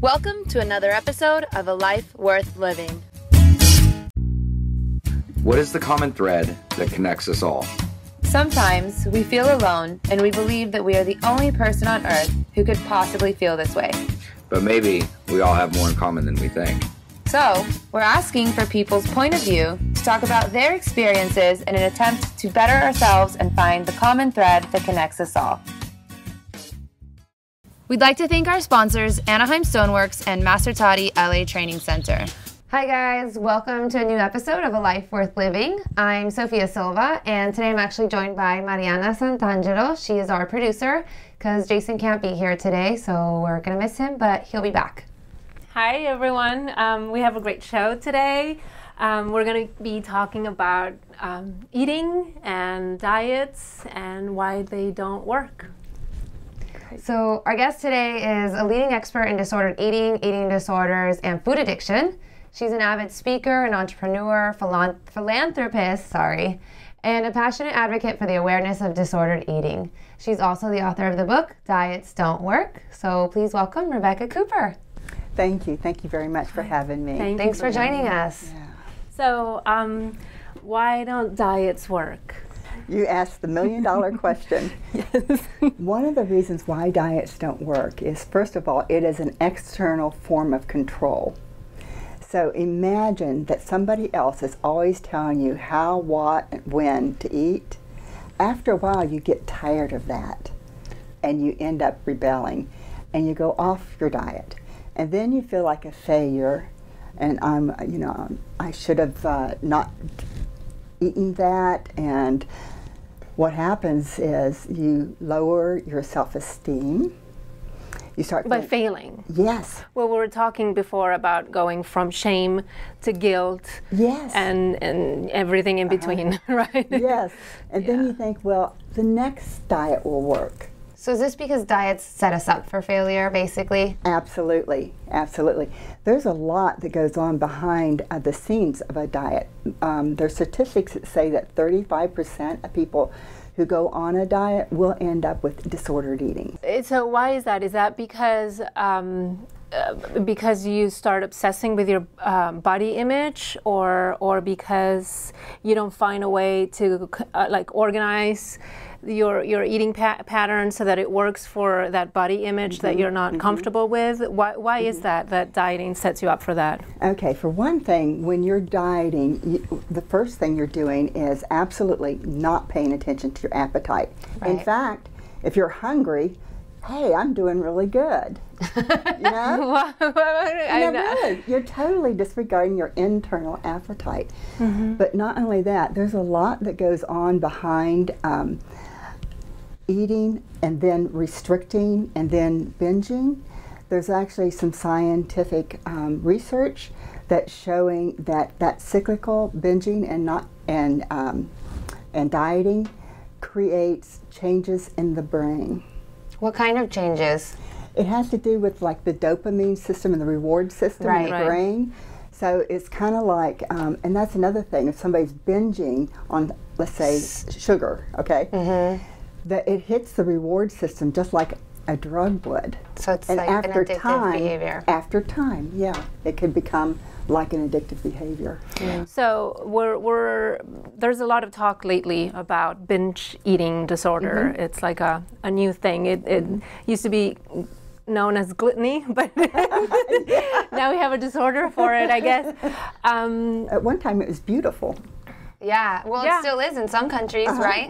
Welcome to another episode of A Life Worth Living. What is the common thread that connects us all? Sometimes we feel alone and we believe that we are the only person on earth who could possibly feel this way. But maybe we all have more in common than we think. So, we're asking for people's point of view to talk about their experiences in an attempt to better ourselves and find the common thread that connects us all. We'd like to thank our sponsors, Anaheim Stoneworks and Master Toddy LA Training Center. Hi guys, welcome to a new episode of A Life Worth Living. I'm Sophia Silva, and today I'm actually joined by Mariana Santangelo. She is our producer, because Jason can't be here today, so we're going to miss him, but he'll be back. Hi everyone, we have a great show today. We're going to be talking about eating and diets and why they don't work. So our guest today is a leading expert in disordered eating, eating disorders, and food addiction. She's an avid speaker, an entrepreneur, philanthropist, and a passionate advocate for the awareness of disordered eating. She's also the author of the book, Diets Don't Work. So please welcome Rebecca Cooper. Thank you. Thank you very much for having me. Thanks for joining us. Yeah. So, why don't diets work? You asked the million-dollar question. Yes. One of the reasons why diets don't work is, first of all, it is an external form of control. So imagine that somebody else is always telling you how, what, and when to eat. After a while, you get tired of that, and you end up rebelling, and you go off your diet. And then you feel like a failure, and I should have not eaten that. And what happens is you lower your self-esteem. You start By failing. Yes. Well, we were talking before about going from shame to guilt. Yes. And everything in between, right? Yes. And then you think, well, the next diet will work. So is this because diets set us up for failure, basically? Absolutely, absolutely. There's a lot that goes on behind the scenes of a diet. There's statistics that say that 35% of people who go on a diet will end up with disordered eating. So why is that? Is that because you start obsessing with your body image, or because you don't find a way to organize your eating pattern so that it works for that body image that you're not comfortable with? Why is that dieting sets you up for that? Okay, for one thing, when you're dieting, the first thing you're doing is absolutely not paying attention to your appetite. Right. In fact, if you're hungry, hey, I'm doing really good. You know? Really, you're totally disregarding your internal appetite. But not only that, there's a lot that goes on behind eating and then restricting and then binging. There's actually some scientific research that's showing that cyclical binging and dieting creates changes in the brain. What kind of changes? It has to do with like the dopamine system and the reward system in the brain. So it's kind of like, and that's another thing, if somebody's binging on, let's say, sugar, okay, that it hits the reward system just like a drug would. So it's and like after an addictive behavior. After time, yeah, it could become like an addictive behavior. So there's a lot of talk lately about binge eating disorder. It's like a new thing. It used to be known as gluttony, but now we have a disorder for it, I guess. At one time it was beautiful. Yeah, well, it still is in some countries, right?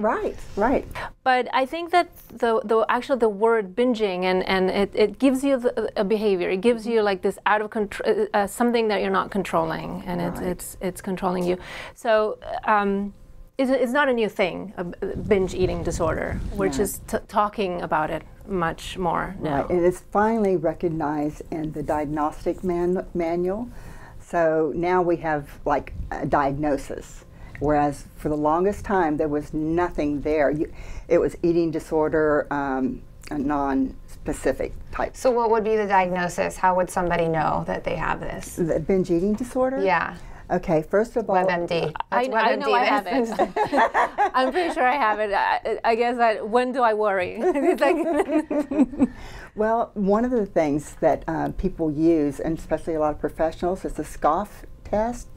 Right. But I think that the word binging and it gives you a behavior. It gives you like this out of control, something that you're not controlling, and it's controlling you. So it's not a new thing, a binge eating disorder. We're just talking about it much more now. Right, and it's finally recognized in the diagnostic manual. So now we have like a diagnosis. Whereas for the longest time there was nothing there. It was eating disorder, a non-specific type. So what would be the diagnosis? How would somebody know that they have this? The binge eating disorder? Yeah. Okay, first of all, WebMD. I know I have it. I'm pretty sure I have it. I guess when do I worry? It's like Well, one of the things that people use, and especially a lot of professionals, is the SCOFF test.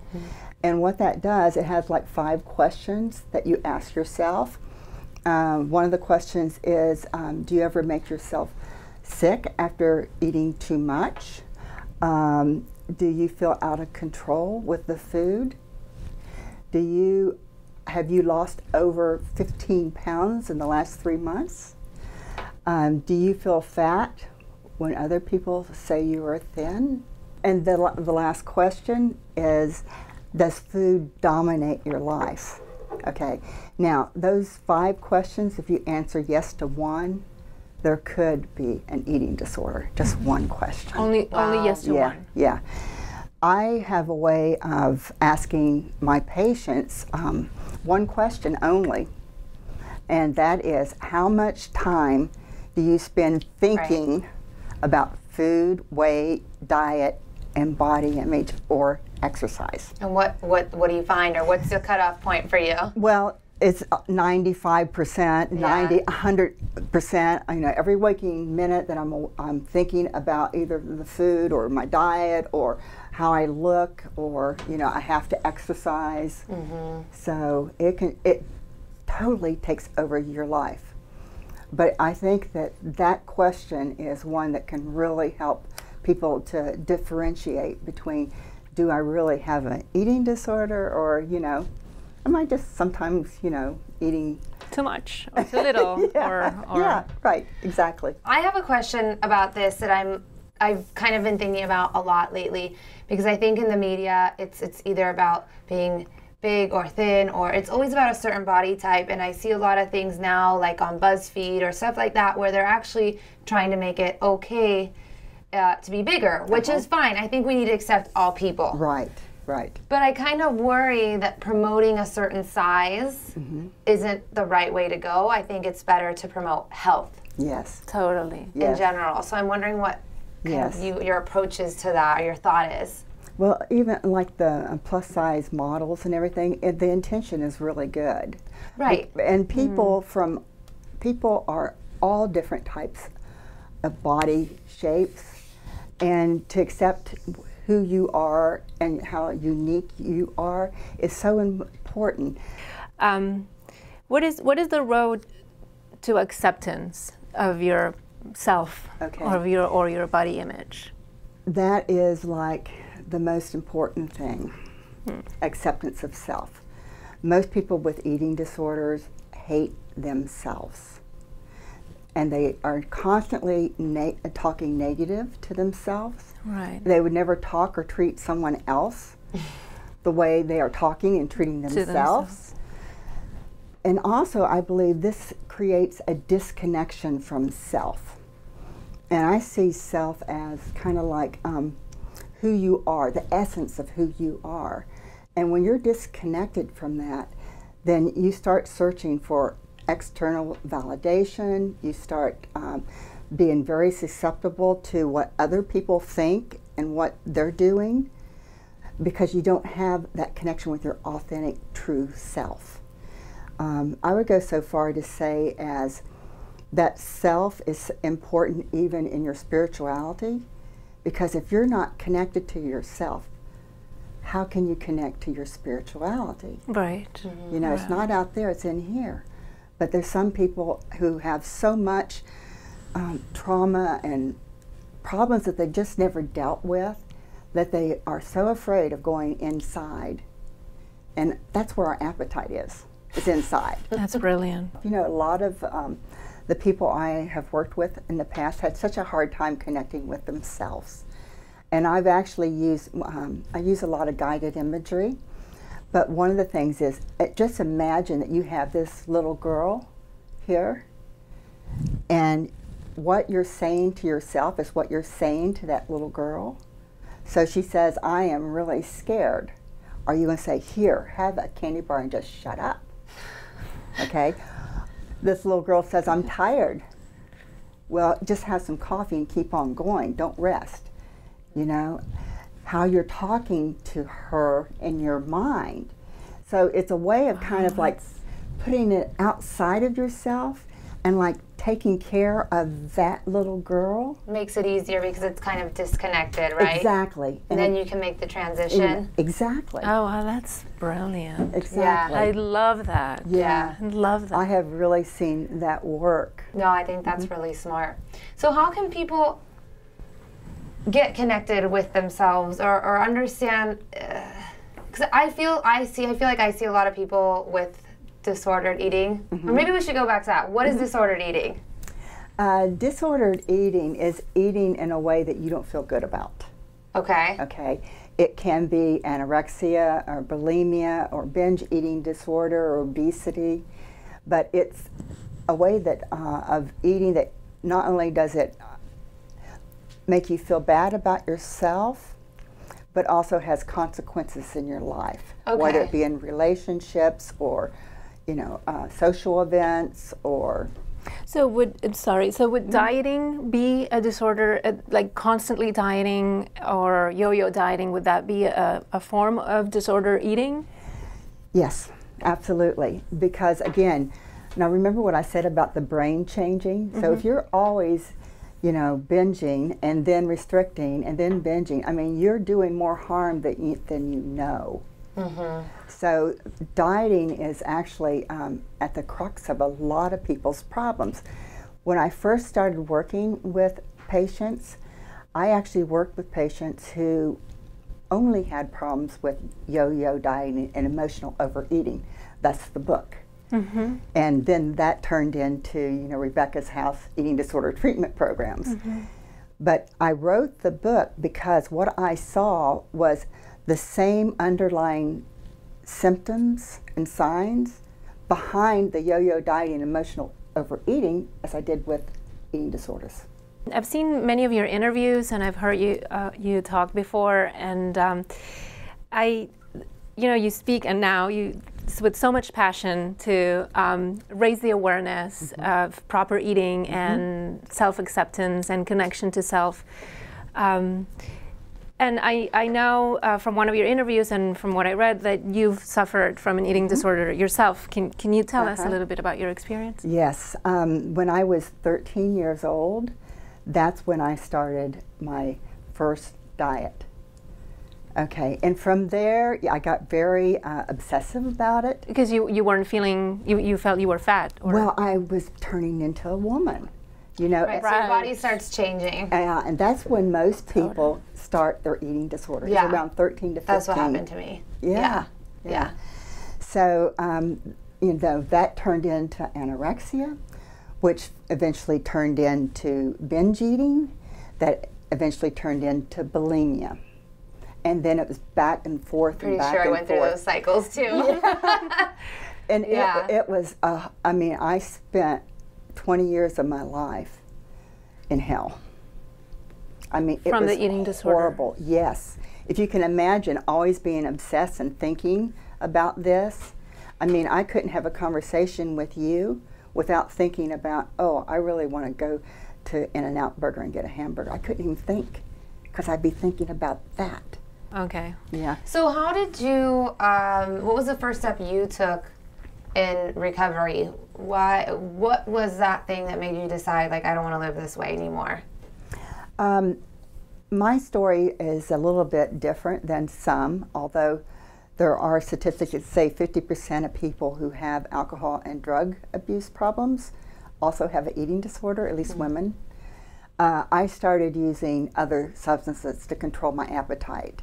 And what that does, it has like 5 questions that you ask yourself. One of the questions is, do you ever make yourself sick after eating too much? Do you feel out of control with the food? Have you lost over 15 pounds in the last 3 months? Do you feel fat when other people say you are thin? And the last question is, does food dominate your life? Okay, now those 5 questions, if you answer yes to one, there could be an eating disorder. Just one question. Only yes to one. Yeah. I have a way of asking my patients one question only, and that is, how much time do you spend thinking about food, weight, diet, and body image or exercise? And what do you find, or what's the cutoff point for you? Well, it's 95%, 90, 100%. You know, every waking minute that I'm thinking about either the food or my diet or how I look, or I have to exercise. So it totally takes over your life. But I think that question is one that can really help people to differentiate between, do I really have an eating disorder, or am I just sometimes eating too much or too little? Yeah, right, exactly. I have a question about this that I've kind of been thinking about a lot lately, because I think in the media it's either about being big or thin, or it's always about a certain body type, and I see a lot of things now like on BuzzFeed or stuff like that where they're actually trying to make it okay to be bigger, which is fine. I think we need to accept all people. Right. But I kind of worry that promoting a certain size isn't the right way to go. I think it's better to promote health. Yes. Totally. In general. So I'm wondering what kind of your approach is to that, or your thought is. Well, even like the plus size models and everything, the intention is really good. Right. And people are all different types of body shapes, and to accept who you are and how unique you are is so important. What is the road to acceptance of yourself, or your body image? That is like the most important thing, acceptance of self. Most people with eating disorders hate themselves, and they are constantly talking negative to themselves. Right. They would never talk or treat someone else the way they are talking and treating themselves. And also, I believe this creates a disconnection from self. And I see self as kind of like who you are, the essence of who you are. And when you're disconnected from that, then you start searching for external validation. You start being very susceptible to what other people think and what they're doing, because you don't have that connection with your authentic, true self. I would go so far to say as that self is important even in your spirituality, because if you're not connected to yourself, how can you connect to your spirituality? Right. It's not out there, it's in here. But there's some people who have so much trauma and problems that they just never dealt with, that they are so afraid of going inside. And that's where our appetite is. It's inside. That's brilliant. A lot of the people I have worked with in the past had such a hard time connecting with themselves. And I've actually used, I use a lot of guided imagery. But one of the things is, just imagine that you have this little girl here, and what you're saying to yourself is what you're saying to that little girl. So she says, I am really scared. Are you going to say, here, have a candy bar and just shut up? Okay? This little girl says, I'm tired. Well, just have some coffee and keep on going. Don't rest. How you're talking to her in your mind. So it's a way of kind of like putting it outside of yourself and like taking care of that little girl. Makes it easier because it's kind of disconnected, right? Exactly. And then you can make the transition. Exactly. Oh, wow, that's brilliant. Exactly. I love that. Yeah. I love that. I have really seen that work. No, I think that's really smart. So how can people get connected with themselves or understand? Because I feel like I see a lot of people with disordered eating. Or maybe we should go back to that. What is disordered eating? Disordered eating is eating in a way that you don't feel good about. Okay. Okay. It can be anorexia or bulimia or binge eating disorder or obesity, but it's a way that of eating that not only does it make you feel bad about yourself, but also has consequences in your life, whether it be in relationships or, you know, social events or. So would dieting be a disorder, like constantly dieting or yo-yo dieting? Would that be a form of disorder eating? Yes, absolutely. Because again, now remember what I said about the brain changing? So if you're always, you know, binging and then restricting and then binging, I mean, you're doing more harm than you know. So dieting is actually at the crux of a lot of people's problems. When I first started working with patients, I actually worked with patients who only had problems with yo-yo dieting and emotional overeating. That's the book. And then that turned into, you know, Rebecca's House eating disorder treatment programs. But I wrote the book because what I saw was the same underlying symptoms and signs behind the yo-yo dieting and emotional overeating as I did with eating disorders. I've seen many of your interviews and I've heard you you talk before, and you speak and now you with so much passion to raise the awareness of proper eating and self-acceptance and connection to self. And I know from one of your interviews and from what I read that you've suffered from an eating disorder yourself. Can you tell us a little bit about your experience? Yes. When I was 13 years old, that's when I started my first diet. Okay, and from there I got very obsessive about it. Because you weren't feeling, you felt you were fat? Or? Well, I was turning into a woman. You know, So your body starts changing. And that's when most people start their eating disorder. It's around 13 to 15. That's what happened to me. Yeah. So, you know, that turned into anorexia, which eventually turned into binge eating, that eventually turned into bulimia. And then it was back and forth and back and forth. Pretty sure I went through those cycles too. And it was, I mean, I spent 20 years of my life in hell. I mean, it was the eating disorder. Horrible. Yes. If you can imagine always being obsessed and thinking about this, I mean, I couldn't have a conversation with you without thinking about, oh, I really want to go to In-N-Out Burger and get a hamburger. I couldn't even think because I'd be thinking about that. Okay. Yeah. So how did you, what was the first step you took in recovery? What was that thing that made you decide, like, I don't want to live this way anymore? My story is a little bit different than some, although there are statistics that say 50% of people who have alcohol and drug abuse problems also have an eating disorder, at least women. I started using other substances to control my appetite.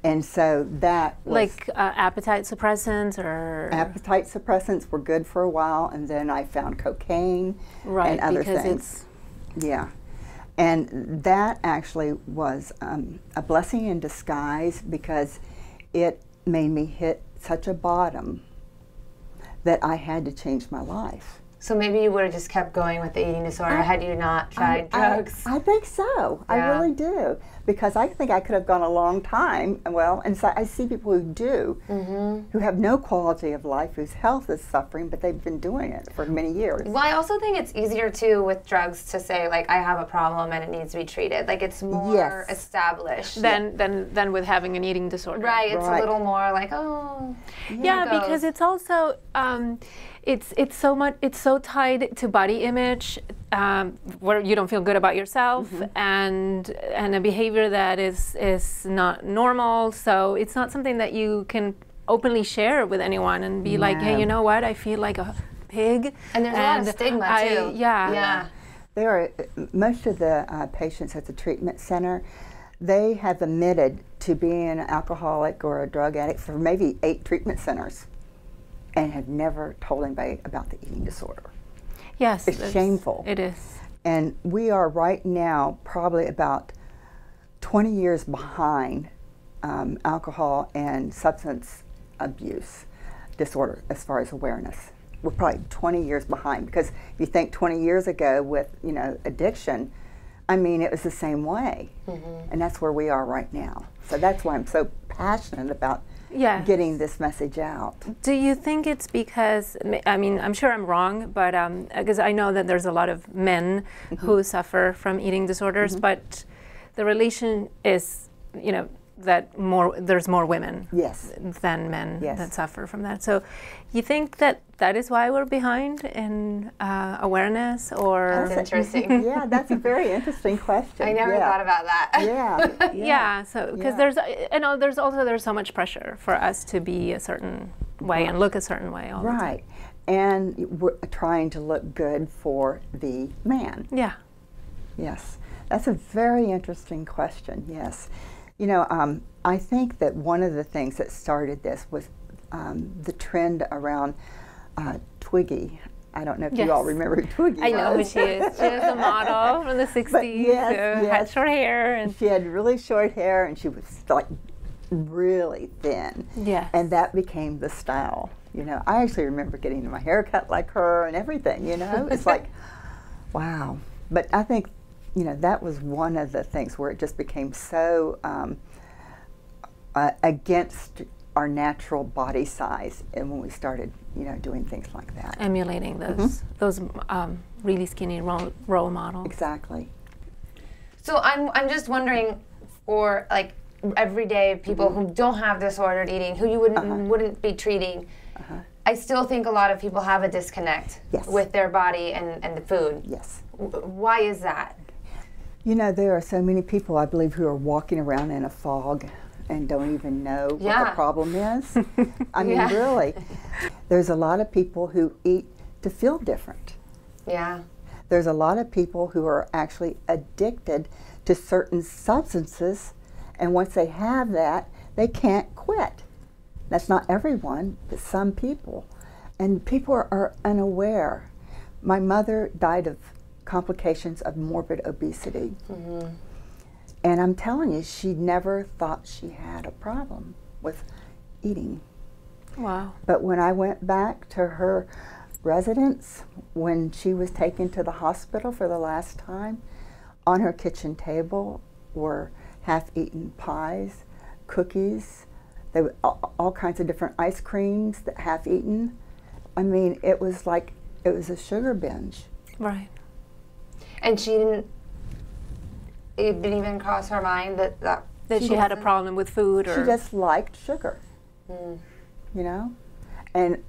And so that was... Like appetite suppressants or... Appetite suppressants were good for a while, and then I found cocaine and other things. Yeah. And that actually was a blessing in disguise because it made me hit such a bottom that I had to change my life. So maybe you would have just kept going with the eating disorder had you not tried drugs. I think so. Yeah. I really do. Because I think I could have gone a long time. Well, and so I see people who do, who have no quality of life, whose health is suffering, but they've been doing it for many years. Well, I also think it's easier, too, with drugs to say, like, I have a problem and it needs to be treated. Like, it's more established. Than with having an eating disorder. Right. It's a little more like, oh. Yeah, because it's also... it's so tied to body image, where you don't feel good about yourself, and a behavior that is not normal. So it's not something that you can openly share with anyone and be like, hey, you know what, I feel like a pig. And there's a lot of stigma too. Yeah. There are most of the patients at the treatment center, they have admitted to being an alcoholic or a drug addict for maybe 8 treatment centers and have never told anybody about the eating disorder. Yes. It's shameful. It is. And we are right now probably about 20 years behind alcohol and substance abuse disorder as far as awareness. We're probably 20 years behind, because if you think 20 years ago with, addiction, I mean, it was the same way. And that's where we are right now. So that's why I'm so passionate about getting this message out. Do you think it's because, I mean, I'm sure I'm wrong, but because I know that there's a lot of men who suffer from eating disorders, but the relation is, that there's more women than men that suffer from that. So you think that is why we're behind in awareness, or? That's interesting. Yeah, that's a very interesting question. I never thought about that. Yeah. So because there's so much pressure for us to be a certain way and look a certain way all the time. Right. And we're trying to look good for the man. Yeah. Yes. That's a very interesting question. Yes. I think that one of the things that started this was the trend around Twiggy. I don't know if you all remember who Twiggy was. I know who she is. She was a model from the 60s. Had short hair. And she had really short hair, and she was like really thin. Yes. And that became the style. I actually remember getting my hair cut like her and everything, It's like, wow. But I think that was one of the things where it just became so against our natural body size, and when we started, doing things like that. Emulating those really skinny role models. Exactly. So I'm just wondering, for like everyday people who don't have disordered eating, who you wouldn't be treating, I still think a lot of people have a disconnect with their body and the food. Yes. Why is that? There are so many people, I believe, who are walking around in a fog and don't even know what the problem is. I mean, really. There's a lot of people who eat to feel different. Yeah. There's a lot of people who are actually addicted to certain substances, and once they have that, they can't quit. That's not everyone, but some people. And people are unaware. My mother died of complications of morbid obesity. And I'm telling you, she never thought she had a problem with eating. Wow. But when I went back to her residence, when she was taken to the hospital for the last time, on her kitchen table were half-eaten pies, cookies, there were all kinds of different ice creams that half-eaten. I mean, it was like, it was a sugar binge. Right. And it didn't even cross her mind that she had a problem with food, or she just liked sugar. And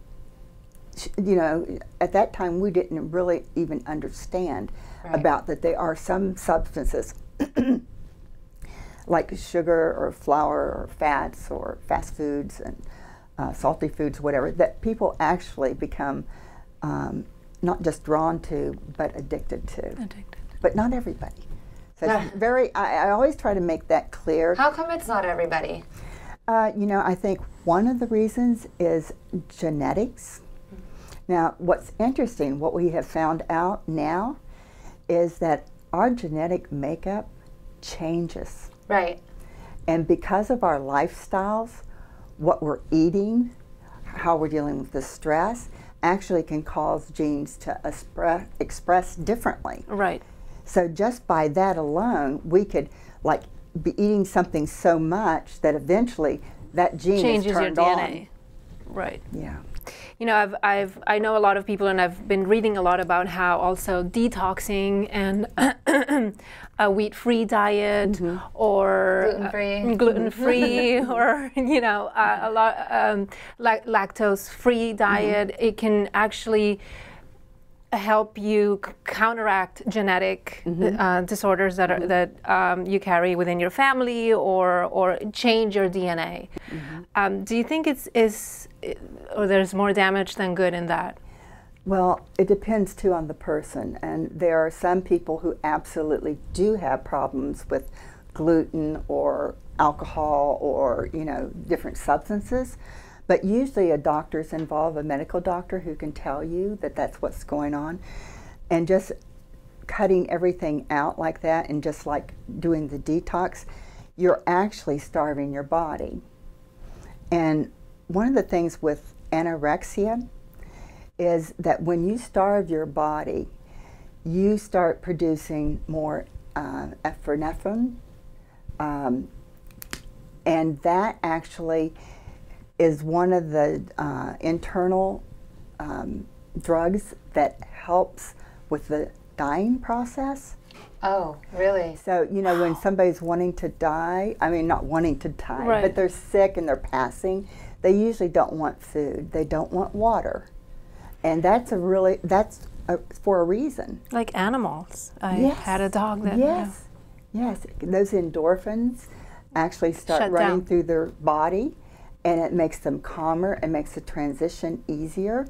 at that time we didn't really even understand about that there are some substances like sugar or flour or fats or fast foods and salty foods, whatever, that people actually become not just drawn to, but addicted to. But not everybody. So it's I always try to make that clear. How come it's not everybody? I think one of the reasons is genetics. Now, what's interesting, what we have found out now, is that our genetic makeup changes. Right. And because of our lifestyles, what we're eating, how we're dealing with the stress, actually can cause genes to express differently. Right. So just by that alone, we could be eating something so much that eventually that gene changes is turned your DNA. on. Right. Yeah. you know, I know a lot of people, and I've been reading a lot about how also detoxing and a wheat-free diet or gluten-free or, you know, a lot lactose-free diet, it can actually help you counteract genetic disorders that are, that you carry within your family, or change your DNA. Do you think or there's more damage than good in that? Well, it depends too on the person, and there are some people who absolutely do have problems with gluten or alcohol or, you know, different substances. But usually a doctor's involved, a medical doctor who can tell you that that's what's going on. And just cutting everything out like that and just like doing the detox, you're actually starving your body. And one of the things with anorexia is that when you starve your body, you start producing more epinephrine, and that actually is one of the internal drugs that helps with the dying process. Oh, really? So, you know, when somebody's wanting to die, I mean, not wanting to die, Right. but they're sick and they're passing, they usually don't want food. They don't want water. And that's for a reason. Like animals. I Yes. had a dog that... Yes, yes. Those endorphins actually start Shut running down. through their body, and it makes them calmer and makes the transition easier.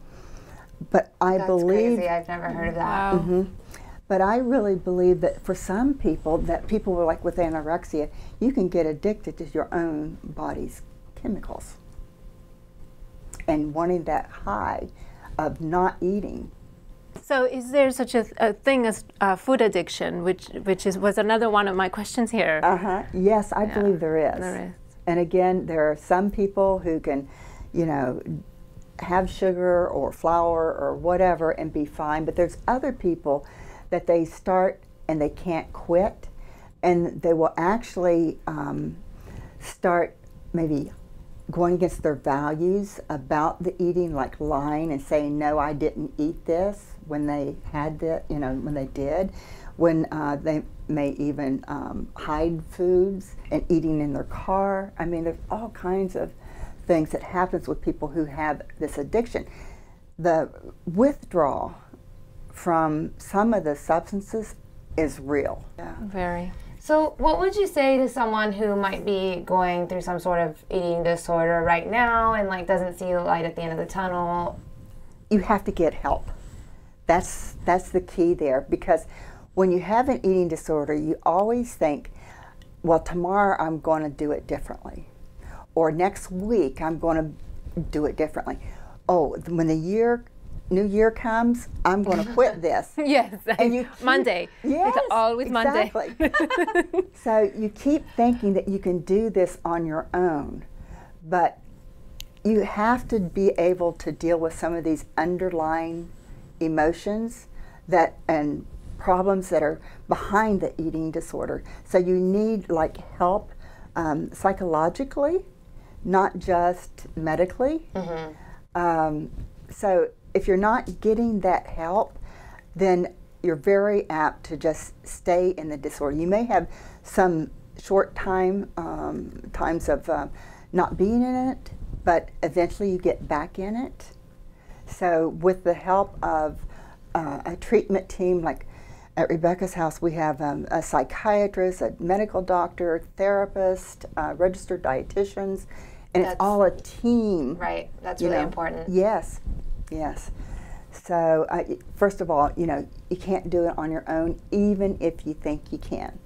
But I That's believe, crazy. I've never heard of that. Wow. but I really believe that for some people, that people were like with anorexia, you can get addicted to your own body's chemicals and wanting that high of not eating. So is there such a thing as food addiction, which was another one of my questions here? Yes, I believe there is. There is. And again, there are some people who can, you know, have sugar or flour or whatever and be fine, but there's other people that they start and they can't quit, and they will actually start maybe going against their values about the eating, like lying and saying, no, I didn't eat this when they had that, you know, when they did, when they may even hide foods and eating in their car. I mean, there's all kinds of things that happens with people who have this addiction. The withdrawal from some of the substances is real. Yeah. Very. So what would you say to someone who might be going through some sort of eating disorder right now and like doesn't see the light at the end of the tunnel? You have to get help. That's the key there, because when you have an eating disorder, you always think, well, tomorrow I'm going to do it differently, or next week I'm going to do it differently. Oh, when the new year comes, I'm going to quit this. Yes. And you Monday. Yes, It's always Monday. exactly. So you keep thinking that you can do this on your own, but you have to be able to deal with some of these underlying emotions and problems that are behind the eating disorder. So you need like help psychologically, not just medically. So if you're not getting that help, then you're very apt to just stay in the disorder. You may have some short times of not being in it, but eventually you get back in it. So with the help of a treatment team, like at Rebecca's house, we have a psychiatrist, a medical doctor, therapist, registered dietitians, and it's all a team. Right. That's really important. Yes, yes. So first of all, you know, you can't do it on your own, even if you think you can.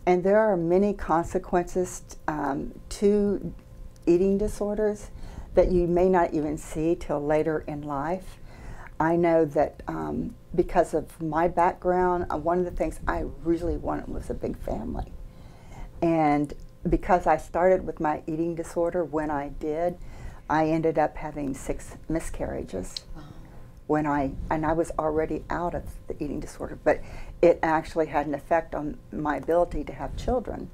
And there are many consequences to eating disorders that you may not even see till later in life. I know that because of my background, one of the things I really wanted was a big family. And because I started with my eating disorder when I did, I ended up having 6 miscarriages. When I was already out of the eating disorder, but it actually had an effect on my ability to have children.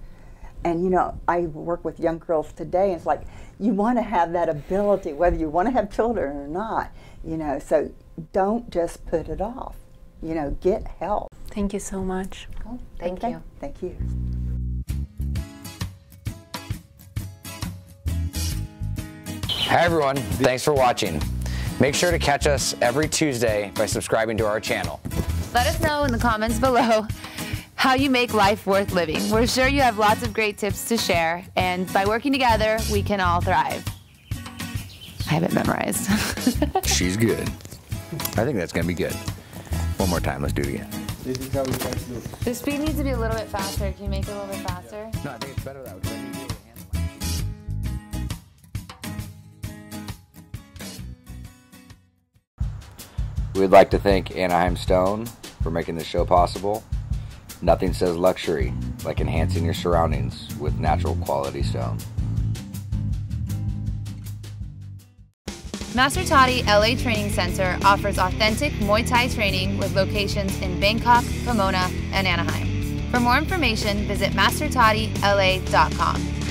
And you know, I work with young girls today, and it's like, you want to have that ability, whether you want to have children or not, you know, so don't just put it off. You know, get help. Thank you so much. Cool. Thank you. Thank you. Hi everyone, thanks for watching. Make sure to catch us every Tuesday by subscribing to our channel. Let us know in the comments below how you make life worth living. We're sure you have lots of great tips to share, and by working together, we can all thrive. I have it memorized. She's good. I think that's gonna be good. One more time, let's do it again. This is how you guys do. The speed needs to be a little bit faster. Can you make it a little bit faster? No, I think it's better that way. We'd like to thank Anaheim Stone for making this show possible. Nothing says luxury like enhancing your surroundings with natural quality stone. Master Toddy LA Training Center offers authentic Muay Thai training with locations in Bangkok, Pomona, and Anaheim. For more information, visit mastertoddyla.com.